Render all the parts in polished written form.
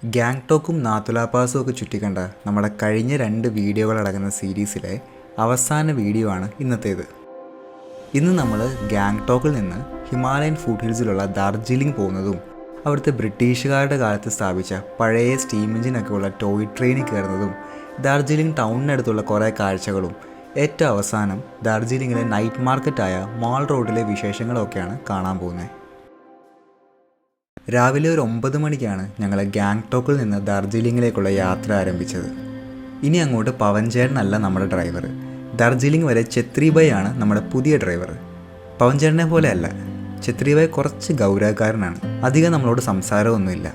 ഗാങ്ടോക്കും നാതുല പാസും ഒക്കെ ചുറ്റിക്കണ്ട നമ്മുടെ കഴിഞ്ഞ 2 വീഡിയോകളടങ്ങുന്ന സീരീസിലെ അവസാന വീഡിയോ ആണ് ഇന്നത്തേത്. ഇന്ന് നമ്മൾ ഗാങ്ടോക്കിൽ നിന്ന് ഹിമാലയൻ ഫുട് ഹിൽസിലുള്ള ദാർജിലിംഗ് പോകുന്നതും അവിടുത്തെ ബ്രിട്ടീഷുകാരുടെ കാലത്ത് സ്ഥാപിച്ച പഴയ സ്റ്റീം എഞ്ചിനൊക്കെ ഉള്ള ടോയ് ട്രെയിനിൽ കയറുന്നതും ദാർജിലിംഗ് ടൗണിനടുത്തുള്ള കുറേ കാഴ്ചകളും ഏറ്റവും അവസാനം ദാർജിലിംഗിലെ നൈറ്റ് മാർക്കറ്റായ മാൾ റോഡിലെ വിശേഷങ്ങളൊക്കെയാണ് കാണാൻ പോകുന്നത്. രാവിലെ ഒരു 9 മണിക്കാണ് ഞങ്ങൾ ഗാങ്ടോക്കിൽ നിന്ന് ദാർജിലിംഗിലേക്കുള്ള യാത്ര ആരംഭിച്ചത്. ഇനി അങ്ങോട്ട് പവൻചേട്ടനല്ല നമ്മുടെ ഡ്രൈവർ. ദാർജിലിംഗ് വരെ ഛത്രിബായ് ആണ് നമ്മുടെ പുതിയ ഡ്രൈവർ. പവൻചേട്ടനെ പോലെയല്ല, ഛത്രിബായ് കുറച്ച് ഗൗരവക്കാരനാണ്. അധികം നമ്മളോട് സംസാരമൊന്നുമില്ല.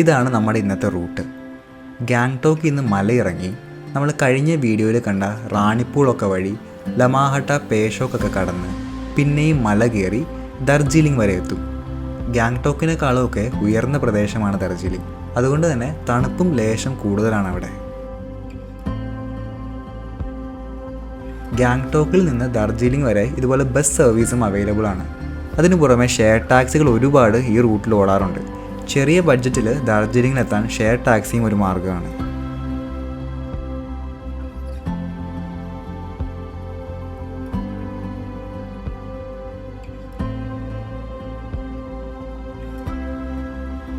ഇതാണ് നമ്മുടെ ഇന്നത്തെ റൂട്ട്. ഗാങ്ടോക്കിൽ നിന്ന് മലയിറങ്ങി നമ്മൾ കഴിഞ്ഞ വീഡിയോയിൽ കണ്ട റാണിപ്പൂളൊക്കെ വഴി ലമാഹട്ട പേഷോക്കൊക്കെ കടന്ന് പിന്നെയും മല കയറി ദാർജിലിംഗ് വരെ എത്തും. ഗാങ്ടോക്കിനേക്കാളുമൊക്കെ ഉയർന്ന പ്രദേശമാണ് ദാർജിലിംഗ്. അതുകൊണ്ട് തന്നെ തണുപ്പും ലേശം കൂടുതലാണ് അവിടെ. ഗാങ്ടോക്കിൽ നിന്ന് ദാർജിലിംഗ് വരെ ഇതുപോലെ ബസ് സർവീസും അവൈലബിൾ ആണ്. അതിനു പുറമെ ഷെയർ ടാക്സികൾ ഒരുപാട് ഈ റൂട്ടിൽ ഓടാറുണ്ട്. ചെറിയ ബഡ്ജറ്റിൽ ദാർജിലിംഗിലെത്താൻ ഷെയർ ടാക്സിയും ഒരു മാർഗ്ഗമാണ്.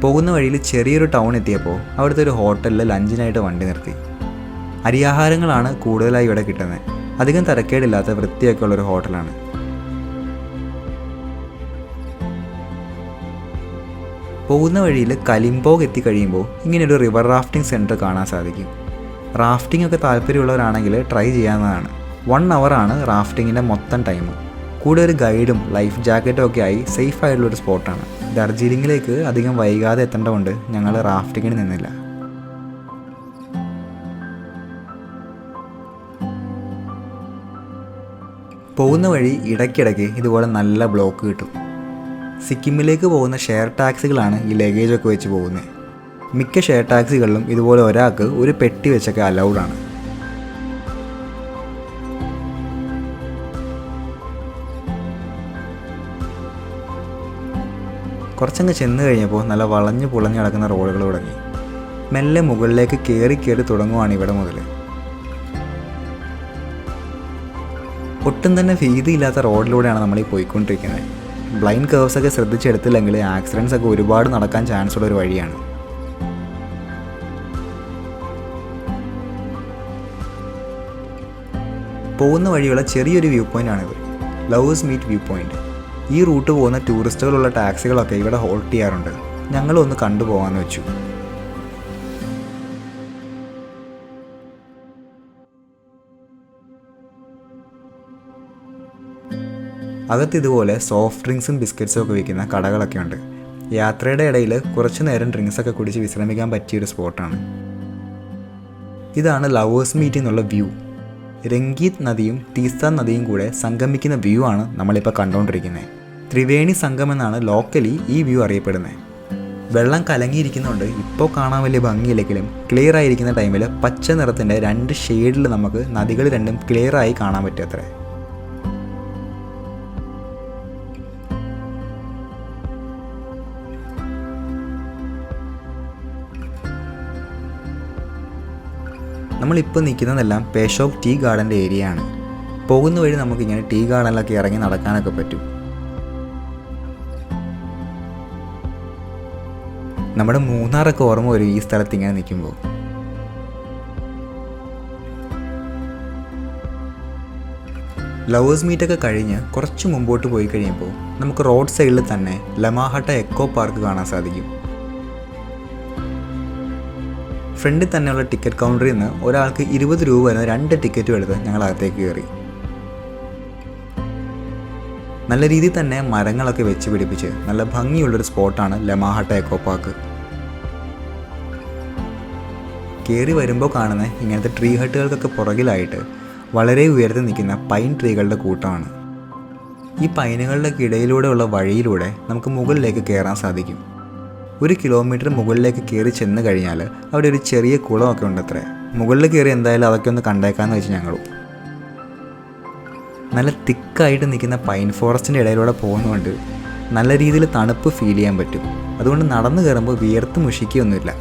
പോകുന്ന വഴിയിൽ ചെറിയൊരു ടൗൺ എത്തിയപ്പോൾ അവിടുത്തെ ഒരു ഹോട്ടലിൽ ലഞ്ചിനായിട്ട് വണ്ടി നിർത്തി. അരിയാഹാരങ്ങളാണ് കൂടുതലായി ഇവിടെ കിട്ടുന്നത്. അധികം തരക്കേടില്ലാത്ത വൃത്തിയൊക്കെ ഉള്ളൊരു ഹോട്ടലാണ്. പോകുന്ന വഴിയിൽ കലിംപോഗ് എത്തിക്കഴിയുമ്പോൾ ഇങ്ങനെയൊരു റിവർ റാഫ്റ്റിംഗ് സെൻറ്റർ കാണാൻ സാധിക്കും. റാഫ്റ്റിംഗ് ഒക്കെ താല്പര്യമുള്ളവരാണെങ്കിൽ ട്രൈ ചെയ്യാവുന്നതാണ്. 1 അവറാണ് റാഫ്റ്റിങ്ങിൻ്റെ മൊത്തം ടൈം. കൂടെ ഒരു ഗൈഡും ലൈഫ് ജാക്കറ്റും ഒക്കെ ആയി സേഫ് ആയിട്ടുള്ളൊരു സ്പോട്ടാണ്. ദാർജിലിംഗിലേക്ക് അധികം വൈകാതെ എത്തേണ്ടതുകൊണ്ട് ഞങ്ങൾ റാഫ്റ്റിങ്ങിന് നിന്നില്ല. പോകുന്ന വഴി ഇടയ്ക്കിടയ്ക്ക് ഇതുപോലെ നല്ല ബ്ലോക്ക് കിട്ടും. സിക്കിമിലേക്ക് പോകുന്ന ഷെയർ ടാക്സികളാണ് ഈ ലഗേജൊക്കെ വെച്ച് പോകുന്നത്. മിക്ക ഷെയർ ടാക്സികളിലും ഇതുപോലെ ഒരാൾക്ക് ഒരു പെട്ടി വെച്ചൊക്കെ അലൗഡാണ്. കുറച്ചങ്ങ് ചെന്ന് കഴിഞ്ഞപ്പോൾ നല്ല വളഞ്ഞു പുളഞ്ഞു കിടക്കുന്ന റോഡുകൾ തുടങ്ങി. മെല്ലെ മുകളിലേക്ക് കയറി തുടങ്ങുവാണ് ഇവിടെ മുതൽ. ഒട്ടും തന്നെ ഭീതിയില്ലാത്ത റോഡിലൂടെയാണ് നമ്മൾ ഈ പോയിക്കൊണ്ടിരിക്കുന്നത്. ബ്ലൈൻഡ് കർവ്സൊക്കെ ശ്രദ്ധിച്ചെടുത്തില്ലെങ്കിൽ ആക്സിഡൻസ് ഒക്കെ ഒരുപാട് നടക്കാൻ ചാൻസ് ഉള്ളൊരു വഴിയാണ്. പോകുന്ന വഴിയുള്ള ചെറിയൊരു വ്യൂ പോയിൻ്റാണിത്, ലവേഴ്സ് മീറ്റ് വ്യൂ പോയിൻ്റ്. ഈ റൂട്ട് പോകുന്ന ടൂറിസ്റ്റുകളുള്ള ടാക്സികളൊക്കെ ഇവിടെ ഹോൾട്ട് ചെയ്യാറുണ്ട്. ഞങ്ങളും ഒന്ന് കണ്ടുപോകാമെന്ന് വെച്ചു. അകത്ത് ഇതുപോലെ സോഫ്റ്റ് ഡ്രിങ്ക്സും ബിസ്ക്കറ്റ്സും ഒക്കെ വിൽക്കുന്ന കടകളൊക്കെ ഉണ്ട്. യാത്രയുടെ ഇടയിൽ കുറച്ചു നേരം ഡ്രിങ്ക്സൊക്കെ കുടിച്ച് വിശ്രമിക്കാൻ പറ്റിയൊരു സ്പോട്ടാണ്. ഇതാണ് ലവേഴ്സ് മീറ്റ് എന്നുള്ള വ്യൂ. രംഗീത് നദിയും തീസ്താൻ നദിയും കൂടെ സംഗമിക്കുന്ന വ്യൂ ആണ് നമ്മളിപ്പോൾ കണ്ടുകൊണ്ടിരിക്കുന്നത്. ത്രിവേണി സംഗം എന്നാണ് ലോക്കലി ഈ വ്യൂ അറിയപ്പെടുന്നത്. വെള്ളം കലങ്ങിയിരിക്കുന്നുണ്ട്. ഇപ്പോൾ കാണാൻ വലിയ ഭംഗിയില്ലെങ്കിലും ക്ലിയർ ആയിരിക്കുന്ന ടൈമിൽ പച്ച നിറത്തിൻ്റെ 2 ഷെയ്ഡിൽ നമുക്ക് നദികൾ രണ്ടും ക്ലിയറായി കാണാൻ പറ്റുമത്രേ. നമ്മളിപ്പോൾ നിൽക്കുന്നതെല്ലാം പേഷോക്ക് ടീ ഗാർഡൻ്റെ ഏരിയ ആണ്. പോകുന്ന വഴി നമുക്കിങ്ങനെ ടീ ഗാർഡനിലൊക്കെ ഇറങ്ങി നടക്കാനൊക്കെ പറ്റും. നമ്മുടെ മൂന്നാറൊക്കെ ഓർമ്മ വരും ഈ സ്ഥലത്ത് ഇങ്ങനെ നിൽക്കുമ്പോൾ. ലവേഴ്സ് മീറ്റൊക്കെ കഴിഞ്ഞ് കുറച്ച് മുമ്പോട്ട് പോയി കഴിയുമ്പോൾ നമുക്ക് റോഡ് സൈഡിൽ തന്നെ ലമാഹട്ട എക്കോ പാർക്ക് കാണാൻ സാധിക്കും. ഫ്രണ്ടിൽ തന്നെയുള്ള ടിക്കറ്റ് കൗണ്ടറിൽ നിന്ന് ഒരാൾക്ക് 20 രൂപ വരുന്ന 2 ടിക്കറ്റും എടുത്ത് ഞങ്ങൾ അകത്തേക്ക് കയറി. നല്ല രീതിയിൽ തന്നെ മരങ്ങളൊക്കെ വെച്ച് പിടിപ്പിച്ച് നല്ല ഭംഗിയുള്ളൊരു സ്പോട്ടാണ് ലമാഹട്ട എക്കോ പാർക്ക്. കയറി വരുമ്പോൾ കാണുന്ന ഇങ്ങനത്തെ ട്രീ ഹട്ടുകൾക്കൊക്കെ പുറകിലായിട്ട് വളരെ ഉയർത്തി നിൽക്കുന്ന പൈൻ ട്രീകളുടെ കൂട്ടമാണ്. ഈ പൈനുകളുടെ ഇടയിലൂടെയുള്ള വഴിയിലൂടെ നമുക്ക് മുകളിലേക്ക് കയറാൻ സാധിക്കും. 1 കിലോമീറ്റർ മുകളിലേക്ക് കയറി ചെന്ന് കഴിഞ്ഞാൽ അവിടെ ഒരു ചെറിയ കുളമൊക്കെ ഉണ്ടത്രേ. മുകളിൽ കയറി എന്തായാലും അതൊക്കെ ഒന്ന് കണ്ടേക്കാമെന്ന് വെച്ച് ഞങ്ങളും. നല്ല തിക്കായിട്ട് നിൽക്കുന്ന പൈൻ ഫോറസ്റ്റിൻ്റെ ഇടയിലൂടെ പോകുന്നതുകൊണ്ട് നല്ല രീതിയിൽ തണുപ്പ് ഫീൽ ചെയ്യാൻ പറ്റും. അതുകൊണ്ട് നടന്നു കയറുമ്പോൾ വിയർത്ത് മുഷിക്കുകയൊന്നുമില്ല.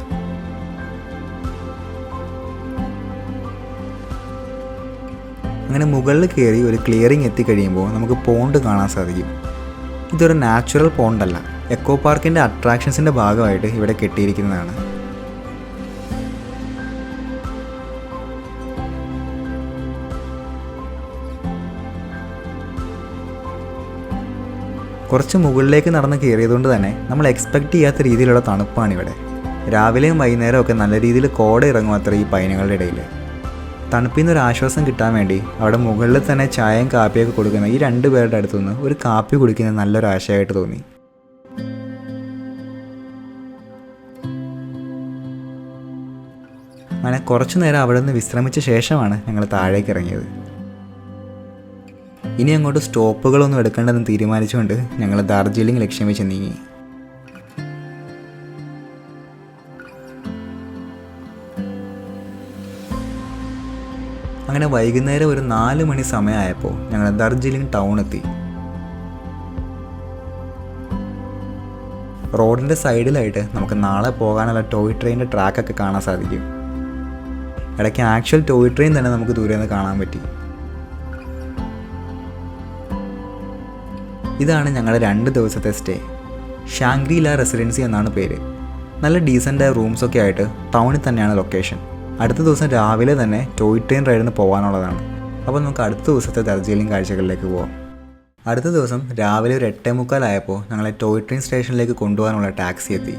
അങ്ങനെ മുകളിൽ കയറി ഒരു ക്ലിയറിംഗ് എത്തിക്കഴിയുമ്പോൾ നമുക്ക് പോണ്ട് കാണാൻ സാധിക്കും. ഇതൊരു നാച്ചുറൽ പോണ്ടല്ല, എക്കോ പാർക്കിൻ്റെ അട്രാക്ഷൻസിൻ്റെ ഭാഗമായിട്ട് ഇവിടെ കെട്ടിയിരിക്കുന്നതാണ്. കുറച്ച് മുകളിലേക്ക് നടന്ന് കയറിയതുകൊണ്ട് തന്നെ നമ്മൾ എക്സ്പെക്റ്റ് ചെയ്യാത്ത രീതിയിലുള്ള തണുപ്പാണിവിടെ. രാവിലെയും വൈകുന്നേരവും ഒക്കെ നല്ല രീതിയിൽ കോട ഇറങ്ങും അത്ര ഈ പൈനുകളുടെ ഇടയിൽ. തണുപ്പിൽ നിന്നൊരു ആശ്വാസം കിട്ടാൻ വേണ്ടി അവിടെ മുകളിൽ തന്നെ ചായയും കാപ്പിയൊക്കെ കൊടുക്കുന്ന ഈ 2 പേരുടെ അടുത്തുനിന്ന് ഒരു കാപ്പി കുടിക്കുന്നത് നല്ലൊരു ആശയമായിട്ട് തോന്നി. അങ്ങനെ കുറച്ചു നേരം അവിടെ നിന്ന് വിശ്രമിച്ച ശേഷമാണ് ഞങ്ങൾ താഴേക്ക് ഇറങ്ങിയത്. ഇനി അങ്ങോട്ട് സ്റ്റോപ്പുകളൊന്നും എടുക്കേണ്ടതെന്ന് തീരുമാനിച്ചുകൊണ്ട് ഞങ്ങൾ ഡാർജിലിംഗ് ലക്ഷ്യം വെച്ച് നീങ്ങി. അങ്ങനെ വൈകുന്നേരം ഒരു 4 മണി സമയമായപ്പോൾ ഞങ്ങൾ ഡാർജിലിംഗ് ടൗൺ എത്തി. റോഡിൻ്റെ സൈഡിലായിട്ട് നമുക്ക് നാളെ പോകാനുള്ള ടോയ് ട്രെയിനിൻ്റെ ട്രാക്കൊക്കെ കാണാൻ സാധിക്കും. ഇടയ്ക്ക് ആക്ച്വൽ ടോയ് ട്രെയിൻ തന്നെ നമുക്ക് ദൂരെ നിന്ന് കാണാൻ പറ്റി. ഇതാണ് ഞങ്ങളുടെ 2 ദിവസത്തെ സ്റ്റേ. ഷാങ്ഗ്രി-ല റെസിഡൻസി എന്നാണ് പേര്. നല്ല ഡീസൻ്റായ റൂംസൊക്കെ ആയിട്ട് ടൗണിൽ തന്നെയാണ് ലൊക്കേഷൻ. അടുത്ത ദിവസം രാവിലെ തന്നെ ടോയ് ട്രെയിൻ റൈഡിന് പോകാനുള്ളതാണ്. അപ്പോൾ നമുക്ക് അടുത്ത ദിവസത്തെ ഡാർജിലിംഗ് കാഴ്ചകളിലേക്ക് പോകാം. അടുത്ത ദിവസം രാവിലെ ഒരു 8:45 ആയപ്പോൾ ഞങ്ങളെ ടോയ് ട്രെയിൻ സ്റ്റേഷനിലേക്ക് കൊണ്ടുപോകാനുള്ള ടാക്സി എത്തി.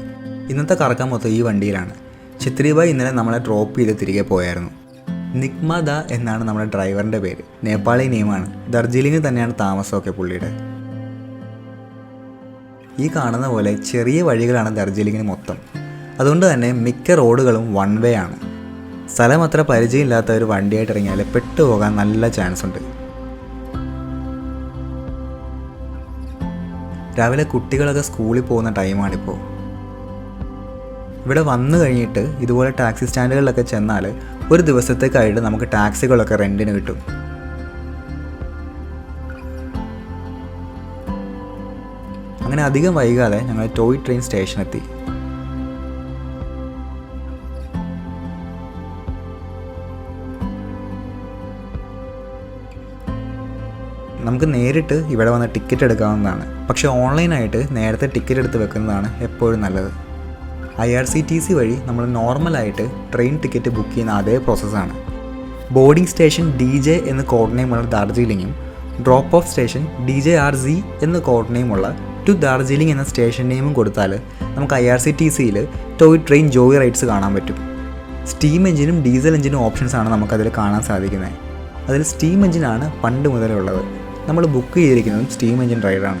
ഇന്നത്തെ കറക്കം മൊത്തം ഈ വണ്ടിയിലാണ്. ഛത്രിബായ് ഇന്നലെ നമ്മളെ ഡ്രോപ്പ് ചെയ്ത് തിരികെ പോയായിരുന്നു. നിക്മ ദ എന്നാണ് നമ്മുടെ ഡ്രൈവറിൻ്റെ പേര്. നേപ്പാളി നെയിമാണ്. ഡാർജിലിംഗിൽ തന്നെയാണ് താമസമൊക്കെ പുള്ളിയുടെ. ഈ കാണുന്ന പോലെ ചെറിയ വഴികളാണ് ഡാർജിലിംഗിന് മൊത്തം. അതുകൊണ്ട് തന്നെ മിക്ക റോഡുകളും 1 വേ ആണ്. സ്ഥലം അത്ര പരിചയമില്ലാത്ത ഒരു വണ്ടിയായിട്ട് ഇറങ്ങിയാൽ പെട്ടുപോകാൻ നല്ല ചാൻസ് ഉണ്ട്. രാവിലെ കുട്ടികളൊക്കെ സ്കൂളിൽ പോകുന്ന ടൈമാണിപ്പോൾ. ഇവിടെ വന്നു കഴിഞ്ഞിട്ട് ഇതുപോലെ ടാക്സി സ്റ്റാൻഡുകളിലൊക്കെ ചെന്നാൽ ഒരു ദിവസത്തേക്കായിട്ട് നമുക്ക് ടാക്സികളൊക്കെ റെൻറ്റിന് കിട്ടും. അങ്ങനെ അധികം വൈകാതെ ഞങ്ങൾ ടോയ് ട്രെയിൻ സ്റ്റേഷനെത്തി. നമുക്ക് നേരിട്ട് ഇവിടെ വന്ന് ടിക്കറ്റ് എടുക്കാവുന്നതാണ്. പക്ഷേ ഓൺലൈനായിട്ട് നേരത്തെ ടിക്കറ്റ് എടുത്ത് വെക്കുന്നതാണ് എപ്പോഴും നല്ലത്. IRCTC വഴി നമ്മൾ നോർമലായിട്ട് ട്രെയിൻ ടിക്കറ്റ് ബുക്ക് ചെയ്യുന്ന അതേ പ്രോസസ്സാണ്. ബോർഡിംഗ് സ്റ്റേഷൻ DJ എന്ന കോഡ് നെയിമുള്ള ഡാർജിലിംഗും ഡ്രോപ്പ് ഓഫ് സ്റ്റേഷൻ DJRZ എന്ന കോഡ് നെയിമുള്ള ടു ഡാർജിലിംഗ് എന്ന സ്റ്റേഷൻ നെയിമും കൊടുത്താൽ നമുക്ക് IRCTCയിൽ ടോയ് ട്രെയിൻ ജോയ് റൈഡ്സ് കാണാൻ പറ്റും. സ്റ്റീം എഞ്ചിനും ഡീസൽ എഞ്ചിനും ഓപ്ഷൻസാണ് നമുക്കതിൽ കാണാൻ സാധിക്കുന്നത്. അതിൽ സ്റ്റീം എഞ്ചിനാണ് പണ്ട് മുതലേ ഉള്ളത്. നമ്മൾ ബുക്ക് ചെയ്തിരിക്കുന്നതും സ്റ്റീം എഞ്ചിൻ റൈഡാണ്.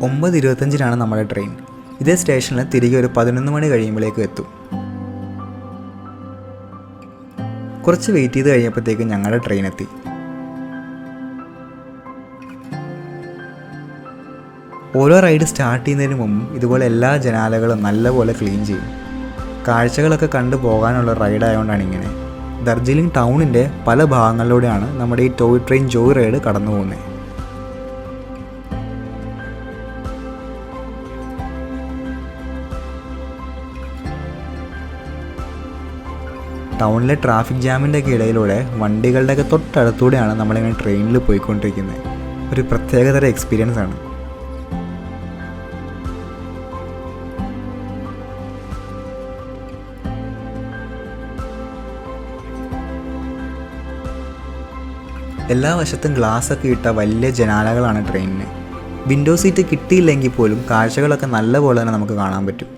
9:25 നമ്മുടെ ട്രെയിൻ. ഇതേ സ്റ്റേഷനിൽ തിരികെ ഒരു 11 മണി കഴിയുമ്പോഴേക്കും എത്തും. കുറച്ച് വെയിറ്റ് ചെയ്ത് കഴിഞ്ഞപ്പോഴത്തേക്കും ഞങ്ങളുടെ ട്രെയിൻ എത്തി. ഓരോ റൈഡ് സ്റ്റാർട്ട് ചെയ്യുന്നതിന് മുമ്പ് ഇതുപോലെ എല്ലാ ജനാലകളും നല്ലപോലെ ക്ലീൻ ചെയ്യും. കാഴ്ചകളൊക്കെ കണ്ടു പോകാനുള്ള റൈഡായതുകൊണ്ടാണ് ഇങ്ങനെ. ഡാർജിലിംഗ് ടൗണിൻ്റെ പല ഭാഗങ്ങളിലൂടെയാണ് നമ്മുടെ ഈ ടോയ് ട്രെയിൻ ജോയ് റൈഡ് കടന്നു പോകുന്നത്. ടൗണിലെ ട്രാഫിക് ജാമിൻ്റെ ഒക്കെ ഇടയിലൂടെ വണ്ടികളുടെയൊക്കെ തൊട്ടടുത്തൂടെയാണ് നമ്മളിങ്ങനെ ട്രെയിനിൽ പോയിക്കൊണ്ടിരിക്കുന്നത്. ഒരു പ്രത്യേകതര എക്സ്പീരിയൻസ് ആണ്. എല്ലാ വശത്തും ഗ്ലാസ്സൊക്കെ ഇട്ട വലിയ ജനാലകളാണ് ട്രെയിനിന്. വിൻഡോ സീറ്റ് കിട്ടിയില്ലെങ്കിൽ പോലും കാഴ്ചകളൊക്കെ നല്ലപോലെ തന്നെ നമുക്ക് കാണാൻ പറ്റും.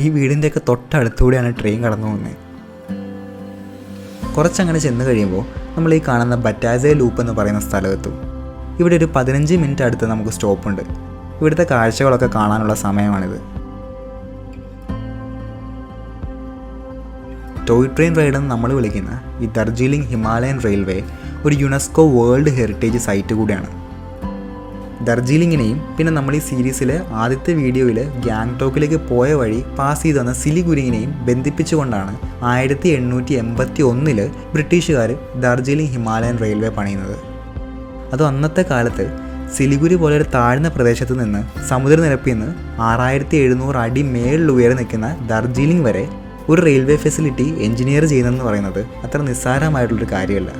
ഈ വീടിൻ്റെയൊക്കെ തൊട്ടടുത്തൂടെയാണ് ട്രെയിൻ കടന്നു പോകുന്നത്. കുറച്ചങ്ങനെ ചെന്ന് കഴിയുമ്പോൾ നമ്മൾ ഈ കാണുന്ന ബറ്റാസെ ലൂപ്പ് എന്ന് പറയുന്ന സ്ഥലത്തെത്തും. ഇവിടെ ഒരു 15 മിനിറ്റ് അടുത്ത് നമുക്ക് സ്റ്റോപ്പുണ്ട്. ഇവിടുത്തെ കാഴ്ചകളൊക്കെ കാണാനുള്ള സമയമാണിത്. ടോയ് ട്രെയിൻ റൈഡെന്ന് നമ്മൾ വിളിക്കുന്ന ഈ ഡാർജിലിംഗ് ഹിമാലയൻ റെയിൽവേ ഒരു യുനെസ്കോ വേൾഡ് ഹെറിറ്റേജ് സൈറ്റ് കൂടിയാണ്. ദർജീലിങ്ങിനെയും പിന്നെ നമ്മൾ ഈ സീരീസിലെ ആദ്യത്തെ വീഡിയോയിൽ ഗാങ്ടോക്കിലേക്ക് പോയ വഴി പാസ് ചെയ്ത് വന്ന സിലിഗുരിങ്ങിനെയും ബന്ധിപ്പിച്ചുകൊണ്ടാണ് 1881 ബ്രിട്ടീഷുകാർ ദർജീലിംഗ് ഹിമാലയൻ റെയിൽവേ പണിയുന്നത്. അത് അന്നത്തെ കാലത്ത് സിലിഗുരി പോലെ ഒരു താഴ്ന്ന പ്രദേശത്ത് നിന്ന് സമുദ്രനിരപ്പിൽ നിന്ന് 6700 അടി മേളിൽ ഉയരെ നിൽക്കുന്ന ദർജീലിംഗ് വരെ ഒരു റെയിൽവേ ഫെസിലിറ്റി എഞ്ചിനീയർ ചെയ്യുന്നതെന്ന് പറയുന്നത് അത്ര നിസ്സാരമായിട്ടുള്ളൊരു കാര്യമല്ല.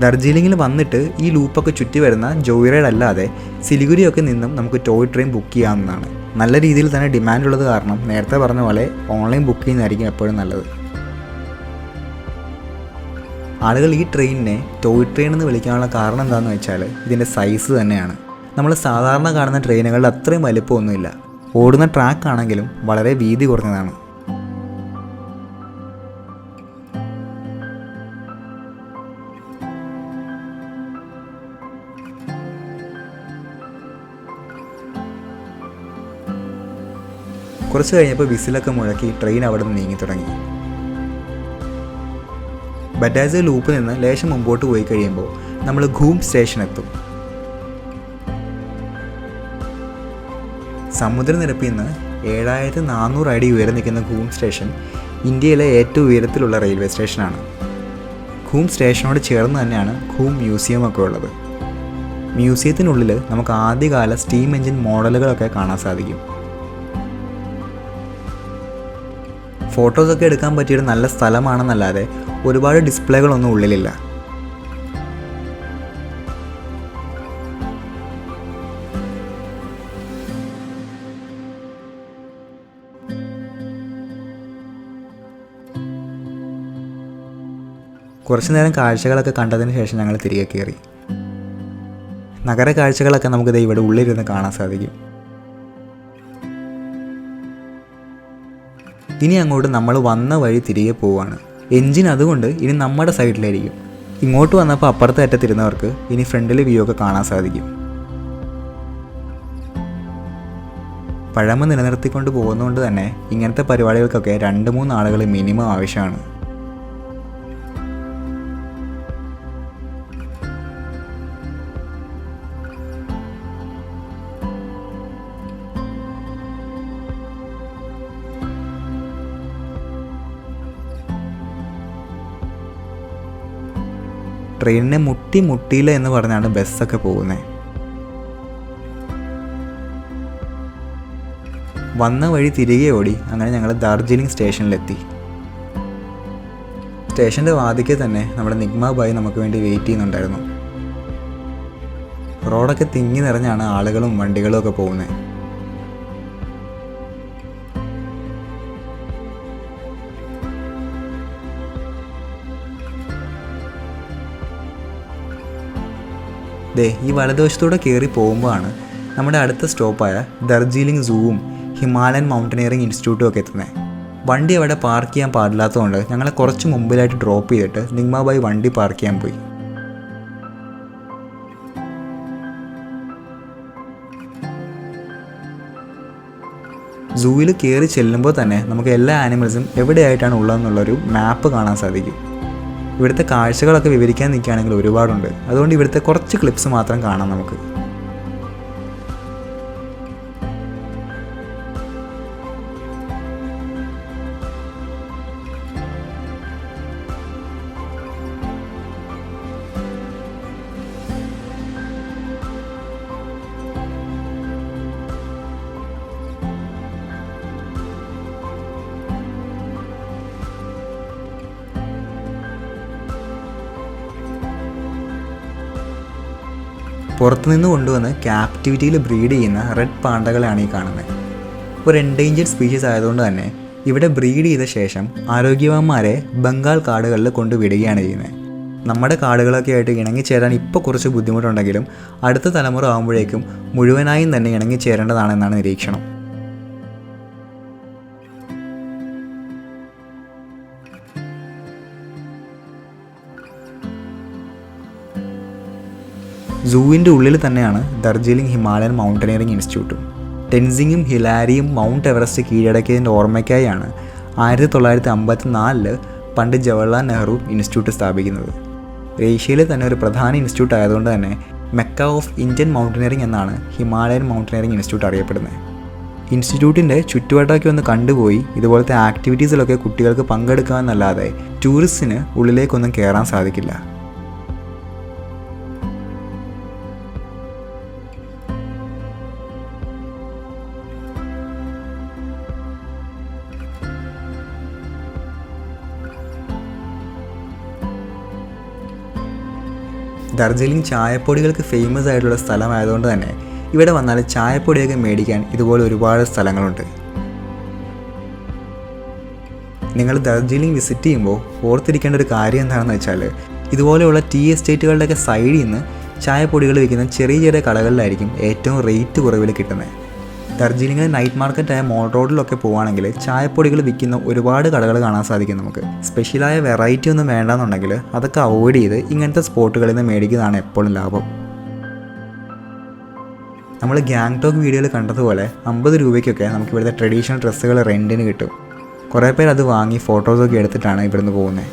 ദർജീലിംഗിൽ വന്നിട്ട് ഈ ലൂപ്പൊക്കെ ചുറ്റി വരുന്ന ജോയ് റൈഡ് അല്ലാതെ സിലിഗുരിയൊക്കെ നിന്നും നമുക്ക് ടോയ് ട്രെയിൻ ബുക്ക് ചെയ്യാവുന്നതാണ്. നല്ല രീതിയിൽ തന്നെ ഡിമാൻഡ് ഉള്ളത് കാരണം നേരത്തെ പറഞ്ഞ പോലെ ഓൺലൈൻ ബുക്ക് ചെയ്യുന്നതായിരിക്കും എപ്പോഴും നല്ലത്. ആളുകൾ ഈ ട്രെയിനിനെ ടോയ് ട്രെയിൻ എന്ന് വിളിക്കാനുള്ള കാരണം എന്താണെന്ന് വെച്ചാൽ ഇതിൻ്റെ സൈസ് തന്നെയാണ്. നമ്മൾ സാധാരണ കാണുന്ന ട്രെയിനുകളുടെ അത്രയും വലിപ്പമൊന്നുമില്ല. ഓടുന്ന ട്രാക്ക് ആണെങ്കിലും വളരെ വീതി കുറഞ്ഞതാണ്. കുറച്ച് കഴിഞ്ഞപ്പോൾ വിസിലൊക്കെ മുഴക്കി ട്രെയിൻ അവിടെ നിന്ന് നീങ്ങി തുടങ്ങി. ബറ്റാസ് ലൂപ്പിൽ നിന്ന് ലേശം മുമ്പോട്ട് പോയി കഴിയുമ്പോൾ നമ്മൾ ഘൂം സ്റ്റേഷൻ എത്തും. സമുദ്രനിരപ്പിൽ നിന്ന് 7400 അടി ഉയരം നിൽക്കുന്ന ഘൂം സ്റ്റേഷൻ ഇന്ത്യയിലെ ഏറ്റവും ഉയരത്തിലുള്ള റെയിൽവേ സ്റ്റേഷനാണ്. ഘൂം സ്റ്റേഷനോട് ചേർന്ന് തന്നെയാണ് ഘൂം മ്യൂസിയം ഒക്കെ ഉള്ളത്. മ്യൂസിയത്തിനുള്ളിൽ നമുക്ക് ആദ്യകാല സ്റ്റീം എഞ്ചിൻ മോഡലുകളൊക്കെ കാണാൻ സാധിക്കും. ഫോട്ടോസൊക്കെ എടുക്കാൻ പറ്റിയൊരു നല്ല സ്ഥലമാണെന്നല്ലാതെ ഒരുപാട് ഡിസ്പ്ലേകളൊന്നും ഉള്ളിലില്ല. കുറച്ചു നേരം കാഴ്ചകളൊക്കെ കണ്ടതിന് ശേഷം ഞങ്ങൾ തിരികെ കയറി. നഗര കാഴ്ചകളൊക്കെ നമുക്കിത് ഇവിടെ ഉള്ളിലിരുന്ന് കാണാൻ സാധിക്കും. ഇനി അങ്ങോട്ട് നമ്മൾ വന്ന വഴി തിരികെ പോവുകയാണ്. എൻജിൻ അതുകൊണ്ട് ഇനി നമ്മുടെ സൈഡിലായിരിക്കും. ഇങ്ങോട്ട് വന്നപ്പോൾ അപ്പുറത്തെ അറ്റത്തിരുന്നവർക്ക് ഇനി ഫ്രണ്ടിലെ വ്യൂ ഒക്കെ കാണാൻ സാധിക്കും. പഴമ നിലനിർത്തിക്കൊണ്ട് പോകുന്നതുകൊണ്ട് തന്നെ ഇങ്ങനത്തെ പരിപാടികൾക്കൊക്കെ 2-3 ആളുകൾ മിനിമം ആവശ്യമാണ്. ട്രെയിനിനെ മുട്ടിയില്ല എന്ന് പറഞ്ഞാണ് ബസ്സൊക്കെ പോകുന്നത്. വന്ന വഴി തിരികെ ഓടി അങ്ങനെ ഞങ്ങൾ ദാർജിലിംഗ് സ്റ്റേഷനിലെത്തി. സ്റ്റേഷൻ്റെ വാതിക്കൽ തന്നെ നമ്മുടെ നിഗ്മ ബായ് നമുക്ക് വേണ്ടി വെയിറ്റ് ചെയ്യുന്നുണ്ടായിരുന്നു. റോഡൊക്കെ തിങ്ങി നിറഞ്ഞാണ് ആളുകളും വണ്ടികളും ഒക്കെ പോകുന്നത്. ഈ വലതുവശത്തൂടെ കയറി പോകുമ്പോഴാണ് നമ്മുടെ അടുത്ത സ്റ്റോപ്പായ ദർജീലിംഗ് സൂവും ഹിമാലയൻ മൗണ്ടനിയറിംഗ് ഇൻസ്റ്റിറ്റ്യൂട്ടും ഒക്കെ എത്തുന്നത്. വണ്ടി അവിടെ പാർക്ക് ചെയ്യാൻ പാടില്ലാത്തതുകൊണ്ട് ഞങ്ങളെ കുറച്ച് മുമ്പിലായിട്ട് ഡ്രോപ്പ് ചെയ്തിട്ട് നിഗ്മാബായി വണ്ടി പാർക്ക് ചെയ്യാൻ പോയി. സൂവിൽ കയറി ചെല്ലുമ്പോൾ തന്നെ നമുക്ക് എല്ലാ ആനിമൽസും എവിടെയായിട്ടാണ് ഉള്ളതെന്നുള്ളൊരു മാപ്പ് കാണാൻ സാധിക്കും. ഇവിടുത്തെ കാഴ്ചകളൊക്കെ വിവരിക്കാൻ നിൽക്കുകയാണെങ്കിൽ ഒരുപാടുണ്ട്. അതുകൊണ്ട് ഇവിടുത്തെ കുറച്ച് ക്ലിപ്സ് മാത്രം കാണാം നമുക്ക്. പുറത്തുനിന്ന് കൊണ്ടുവന്ന് ക്യാപ്റ്റിവിറ്റിയിൽ ബ്രീഡ് ചെയ്യുന്ന റെഡ് പാണ്ടകളാണ് ഈ കാണുന്നത്. ഒരു എൻഡേഞ്ചർഡ് സ്പീഷീസ് ആയതുകൊണ്ട് തന്നെ ഇവിടെ ബ്രീഡ് ചെയ്ത ശേഷം ആരോഗ്യവാന്മാരെ ബംഗാൾ കാടുകളിൽ കൊണ്ടുവിടുകയാണ് ചെയ്യുന്നത്. നമ്മുടെ കാടുകളൊക്കെ ആയിട്ട് ഇണങ്ങിച്ചേരാൻ ഇപ്പോൾ കുറച്ച് ബുദ്ധിമുട്ടുണ്ടെങ്കിലും അടുത്ത തലമുറ ആകുമ്പോഴേക്കും മുഴുവനായും തന്നെ ഇണങ്ങിച്ചേരേണ്ടതാണെന്നാണ് നിരീക്ഷണം. സൂവിൻ്റെ ഉള്ളിൽ തന്നെയാണ് ദർജീലിംഗ് ഹിമാലയൻ മൗണ്ടനിയറിംഗ് ഇൻസ്റ്റിറ്റ്യൂട്ടും. ടെൻസിങ്ങും ഹിലാരിയും മൗണ്ട് എവറസ്റ്റ് കീഴടക്കിയതിൻ്റെ ഓർമ്മയ്ക്കായാണ് 1954 പണ്ഡിറ്റ് ജവഹർലാൽ നെഹ്റു ഇൻസ്റ്റിറ്റ്യൂട്ട് സ്ഥാപിക്കുന്നത്. ഏഷ്യയിലെ തന്നെ ഒരു പ്രധാന ഇൻസ്റ്റിറ്റ്യൂട്ട് ആയതുകൊണ്ട് തന്നെ മെക്ക ഓഫ് ഇന്ത്യൻ മൗണ്ടനറിംഗ് എന്നാണ് ഹിമാലയൻ മൗണ്ടനറിംഗ് ഇൻസ്റ്റിറ്റ്യൂട്ട് അറിയപ്പെടുന്നത്. ഇൻസ്റ്റിറ്റ്യൂട്ടിൻ്റെ ചുറ്റുവട്ടമൊക്കെ ഒന്ന് കണ്ടുപോയി ഇതുപോലത്തെ ആക്ടിവിറ്റീസിലൊക്കെ കുട്ടികൾക്ക് പങ്കെടുക്കാമെന്നല്ലാതെ ടൂറിസ്റ്റിന് ഉള്ളിലേക്കൊന്നും കയറാൻ സാധിക്കില്ല. ഡാർജിലിംഗ് ചായപ്പൊടികൾക്ക് ഫേമസ് ആയിട്ടുള്ള സ്ഥലമായതുകൊണ്ട് തന്നെ ഇവിടെ വന്നാൽ ചായപ്പൊടിയൊക്കെ മേടിക്കാൻ ഇതുപോലെ ഒരുപാട് സ്ഥലങ്ങളുണ്ട്. നിങ്ങൾ ഡാർജിലിംഗ് വിസിറ്റ് ചെയ്യുമ്പോൾ ഓർത്തിരിക്കേണ്ട ഒരു കാര്യം എന്താണെന്ന് വെച്ചാൽ ഇതുപോലെയുള്ള ടീ എസ്റ്റേറ്റുകളുടെയൊക്കെ സൈഡിൽ നിന്ന് ചായപ്പൊടികൾ വിൽക്കുന്ന ചെറിയ ചെറിയ കടകളിലായിരിക്കും ഏറ്റവും റേറ്റ് കുറവിൽ കിട്ടുന്നത്. ഡാർജിലിംഗിലെ നൈറ്റ് മാർക്കറ്റായ മോൾ റോഡിലൊക്കെ പോവുകയാണെങ്കിൽ ചായപ്പൊടികൾ വിൽക്കുന്ന ഒരുപാട് കടകൾ കാണാൻ സാധിക്കും. നമുക്ക് സ്പെഷ്യലായ വെറൈറ്റി ഒന്നും വേണ്ടാന്നുണ്ടെങ്കിൽ അതൊക്കെ അവോയ്ഡ് ചെയ്ത് ഇങ്ങനത്തെ സ്പോട്ടുകളിൽ നിന്ന് മേടിക്കുന്നതാണ് എപ്പോഴും ലാഭം. നമ്മൾ ഗാങ്ടോക്ക് വീഡിയോയിൽ കണ്ടതുപോലെ 50 രൂപയ്ക്കൊക്കെ നമുക്ക് ഇവിടുത്തെ ട്രഡീഷണൽ ഡ്രസ്സുകൾ റെൻറ്റിന് കിട്ടും. കുറേ പേർ അത് വാങ്ങി ഫോട്ടോസൊക്കെ എടുത്തിട്ടാണ് ഇവിടുന്ന് പോകുന്നത്.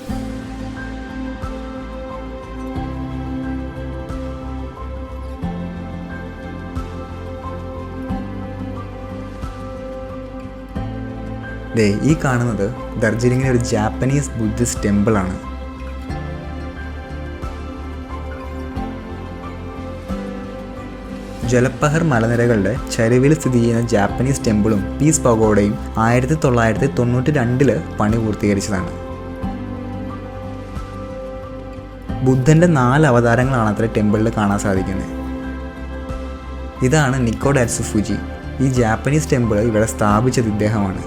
ഈ കാണുന്നത് ഡാർജിലിംഗിലെ ഒരു ജാപ്പനീസ് ബുദ്ധിസ്റ്റ് ടെമ്പിളാണ്. ജലപ്പഹർ മലനിരകളുടെ ചരിവിൽ സ്ഥിതി ചെയ്യുന്ന ജാപ്പനീസ് ടെമ്പിളും പീസ് പഗോഡയും 1992 പണി പൂർത്തീകരിച്ചതാണ്. ബുദ്ധൻ്റെ 4 അവതാരങ്ങളാണ് അത്ര ടെമ്പിളിൽ കാണാൻ സാധിക്കുന്നത്. ഇതാണ് നിക്കോ ഡാറ്റ്സുഫുജി. ഈ ജാപ്പനീസ് ടെമ്പിൾ ഇവിടെ സ്ഥാപിച്ചത് ഇദ്ദേഹമാണ്.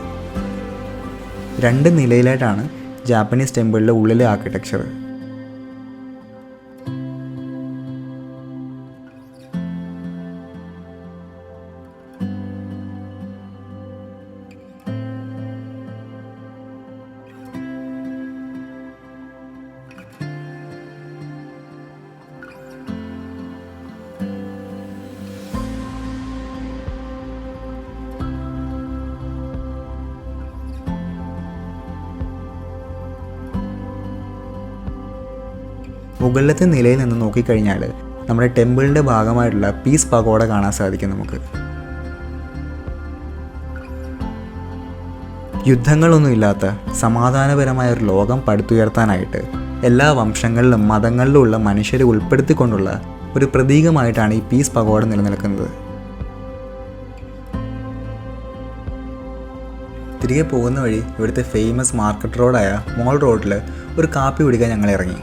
2 നിലയിലായിട്ടാണ് ജാപ്പനീസ് ടെമ്പിളിൻ്റെ ഉള്ളിലെ ആർക്കിടെക്ചർ. മുകളിലത്തെ നിലയിൽ നിന്ന് നോക്കിക്കഴിഞ്ഞാൽ നമ്മുടെ ടെമ്പിളിൻ്റെ ഭാഗമായിട്ടുള്ള പീസ് പഗോഡ കാണാൻ സാധിക്കും നമുക്ക്. യുദ്ധങ്ങളൊന്നുമില്ലാത്ത സമാധാനപരമായ ഒരു ലോകം പടുത്തുയർത്താനായിട്ട് എല്ലാ വംശങ്ങളിലും മതങ്ങളിലുമുള്ള മനുഷ്യരെ ഉൾപ്പെടുത്തിക്കൊണ്ടുള്ള ഒരു പ്രതീകമായിട്ടാണ് ഈ പീസ് പഗോഡ നിലനിൽക്കുന്നത്. തിരികെ പോകുന്ന വഴി ഇവിടുത്തെ ഫേമസ് മാർക്കറ്റ് റോഡായ മോൾ റോഡിൽ ഒരു കാപ്പി കുടിക്കാൻ ഞങ്ങൾ ഇറങ്ങി.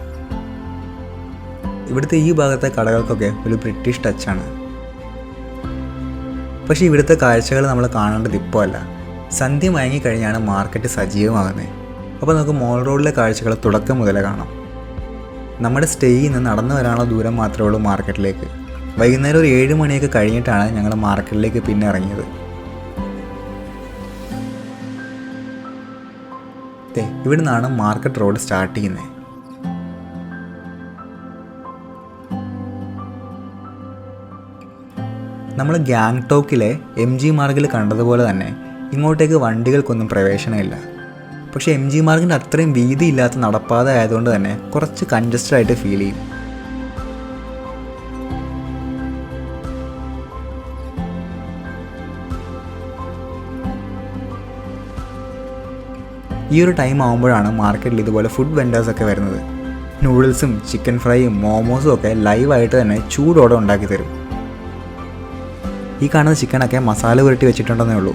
ഇവിടുത്തെ ഈ ഭാഗത്തെ കടകൾക്കൊക്കെ ഒരു ബ്രിട്ടീഷ് ടച്ചാണ്. പക്ഷേ ഇവിടുത്തെ കാഴ്ചകൾ നമ്മൾ കാണേണ്ടത് ഇപ്പോൾ അല്ല. സന്ധ്യ മയങ്ങിക്കഴിഞ്ഞാണ് മാർക്കറ്റ് സജീവമാകുന്നത്. അപ്പോൾ നമുക്ക് മോൾ റോഡിലെ കാഴ്ചകൾ തുടക്കം മുതലേ കാണാം. നമ്മുടെ സ്റ്റേയിൽ നിന്ന് നടന്നു വരാനുള്ള ദൂരം മാത്രമേ ഉള്ളൂ മാർക്കറ്റിലേക്ക്. വൈകുന്നേരം ഒരു 7 മണിയൊക്കെ കഴിഞ്ഞിട്ടാണ് ഞങ്ങൾ മാർക്കറ്റിലേക്ക് പിന്നെ ഇറങ്ങിയത്. ഇവിടെ നിന്നാണ് മാർക്കറ്റ് റോഡ് സ്റ്റാർട്ട് ചെയ്യുന്നത്. നമ്മൾ ഗാങ്ടോക്കിലെ MG മാർഗിൽ കണ്ടതുപോലെ തന്നെ ഇങ്ങോട്ടേക്ക് വണ്ടികൾക്കൊന്നും പ്രവേശനമില്ല. പക്ഷേ MG മാർഗിൻ്റെ അത്രയും വീതിയില്ലാത്ത നടപ്പാത ആയതുകൊണ്ട് തന്നെ കുറച്ച് കൺജസ്റ്റഡ് ആയിട്ട് ഫീൽ ചെയ്യും. ഈ ഒരു ടൈം ആകുമ്പോഴാണ് മാർക്കറ്റിൽ ഇതുപോലെ ഫുഡ് വെൻഡേഴ്സൊക്കെ വരുന്നത്. നൂഡിൽസും ചിക്കൻ ഫ്രൈയും മോമോസും ഒക്കെ ലൈവായിട്ട് തന്നെ ചൂടോടെ ഉണ്ടാക്കി തരും. ഈ കാണുന്ന ചിക്കനൊക്കെ മസാല പുരട്ടി വെച്ചിട്ടുണ്ടെന്നേ ഉള്ളൂ.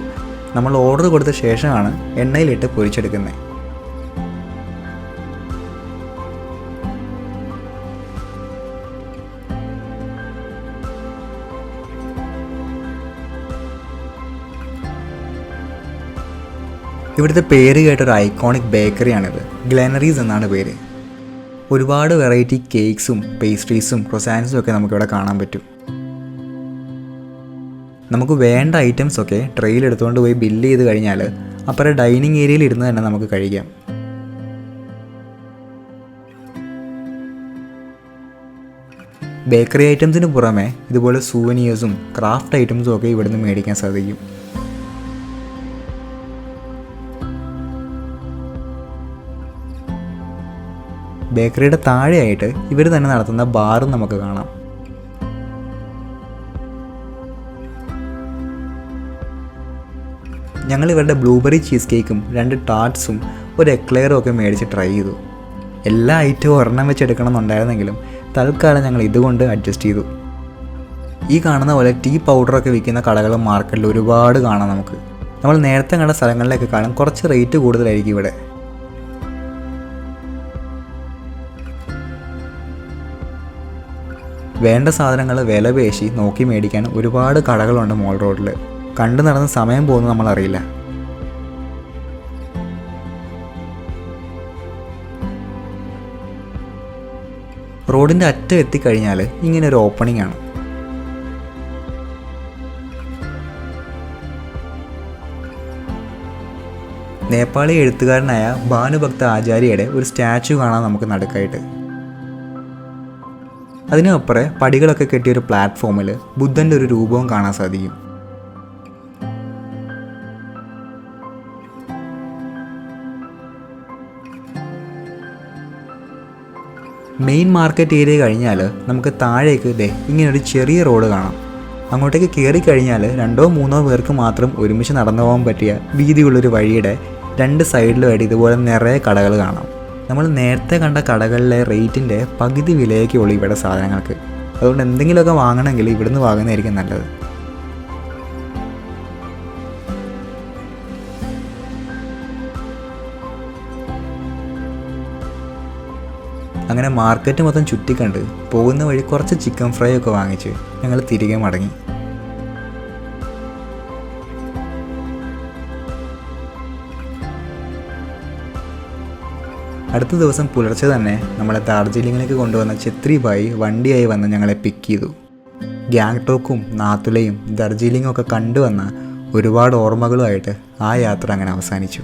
നമ്മൾ ഓർഡർ കൊടുത്ത ശേഷമാണ് എണ്ണയിലിട്ട് പൊരിച്ചെടുക്കുന്നത്. ഇവിടുത്തെ പേര് കേട്ടൊരു ഐക്കോണിക് ബേക്കറിയാണിത്. ഗ്ലെനറീസ് എന്നാണ് പേര്. ഒരുപാട് വെറൈറ്റി കേക്ക്സും പേസ്ട്രീസും ക്രൊസാൻസും ഒക്കെ നമുക്കിവിടെ കാണാൻ പറ്റും. നമുക്ക് വേണ്ട ഐറ്റംസൊക്കെ ട്രെയിൽ എടുത്തുകൊണ്ട് പോയി ബില്ല് ചെയ്ത് കഴിഞ്ഞാൽ അപ്പുറം ഡൈനിങ് ഏരിയയിൽ ഇരുന്ന് തന്നെ നമുക്ക് കഴിക്കാം. ബേക്കറി ഐറ്റംസിന് പുറമെ ഇതുപോലെ സൂവനിയേഴ്സും ക്രാഫ്റ്റ് ഐറ്റംസും ഒക്കെ ഇവിടുന്ന് മേടിക്കാൻ സാധിക്കും. ബേക്കറിയുടെ താഴെയായിട്ട് ഇവർ തന്നെ നടത്തുന്ന ബാറും നമുക്ക് കാണാം. ഞങ്ങൾ ഇവരുടെ ബ്ലൂബെറി ചീസ് കേക്കും 2 ടാർട്ട്സും ഒരു എക്ലെയറും ഒക്കെ മേടിച്ച് ട്രൈ ചെയ്തു. എല്ലാ ഐറ്റവും ഒരെണ്ണം വെച്ചെടുക്കണം എന്നുണ്ടായിരുന്നെങ്കിലും തൽക്കാലം ഞങ്ങൾ ഇതുകൊണ്ട് അഡ്ജസ്റ്റ് ചെയ്തു. ഈ കാണുന്ന പോലെ ടീ പൗഡറൊക്കെ വിൽക്കുന്ന കടകളും മാർക്കറ്റിൽ ഒരുപാട് കാണാം നമുക്ക്. നമ്മൾ നേരത്തെ കണ്ട സ്ഥലങ്ങളിലൊക്കെ കാണാൻ കുറച്ച് റേറ്റ് കൂടുതലായിരിക്കും ഇവിടെ. വേണ്ട സാധനങ്ങൾ വില പേശി നോക്കി മേടിക്കാൻ ഒരുപാട് കടകളുണ്ട് മോൾ റോഡിൽ. കണ്ടു നടന്ന് സമയം പോകുന്നത് നമ്മളറിയില്ല. റോഡിൻ്റെ അറ്റം എത്തിക്കഴിഞ്ഞാൽ ഇങ്ങനെ ഒരു ഓപ്പണിംഗ് ആണ്. നേപ്പാളി എഴുത്തുകാരനായ ഭാനുഭക്ത ആചാര്യയുടെ ഒരു സ്റ്റാച്ചു കാണാം നമുക്ക് നടുക്കായിട്ട്. അതിനപ്പുറം പടികളൊക്കെ കെട്ടിയൊരു പ്ലാറ്റ്ഫോമിൽ ബുദ്ധൻ്റെ ഒരു രൂപവും കാണാൻ സാധിക്കും. മെയിൻ മാർക്കറ്റ് ഏരിയ കഴിഞ്ഞാൽ നമുക്ക് താഴേക്ക് ഇങ്ങനൊരു ചെറിയ റോഡ് കാണാം. അങ്ങോട്ടേക്ക് കയറി കഴിഞ്ഞാൽ 2-3 പേർക്ക് മാത്രം ഒരുമിച്ച് നടന്നു പോകാൻ പറ്റിയ വീതിയുള്ളൊരു വഴിയുടെ 2 സൈഡിലുമായിട്ട് ഇതുപോലെ നിറയെ കടകൾ കാണാം. നമ്മൾ നേരത്തെ കണ്ട കടകളിലെ റേറ്റിൻ്റെ പകുതി വിലയൊക്കെ ഉള്ളൂ ഇവിടെ സാധനങ്ങൾക്ക്. അതുകൊണ്ട് എന്തെങ്കിലുമൊക്കെ വാങ്ങണമെങ്കിൽ ഇവിടുന്ന് വാങ്ങുന്നതായിരിക്കും നല്ലത്. അങ്ങനെ മാർക്കറ്റ് മൊത്തം ചുറ്റിക്കണ്ട് പോകുന്ന വഴി കുറച്ച് ചിക്കൻ ഫ്രൈ ഒക്കെ വാങ്ങിച്ച് ഞങ്ങൾ തിരികെ മടങ്ങി. അടുത്ത ദിവസം പുലർച്ചെ തന്നെ നമ്മളെ ദാർജിലിങ്ങിലേക്ക് കൊണ്ടുവന്ന ഛത്രി ഭായി വണ്ടിയായി വന്ന് ഞങ്ങളെ പിക്ക് ചെയ്തു. ഗാങ്ടോക്കും നാത്തുലയും ദാർജിലിങ്ങും ഒക്കെ കണ്ടുവന്ന ഒരുപാട് ഓർമ്മകളുമായിട്ട് ആ യാത്ര അങ്ങനെ അവസാനിച്ചു.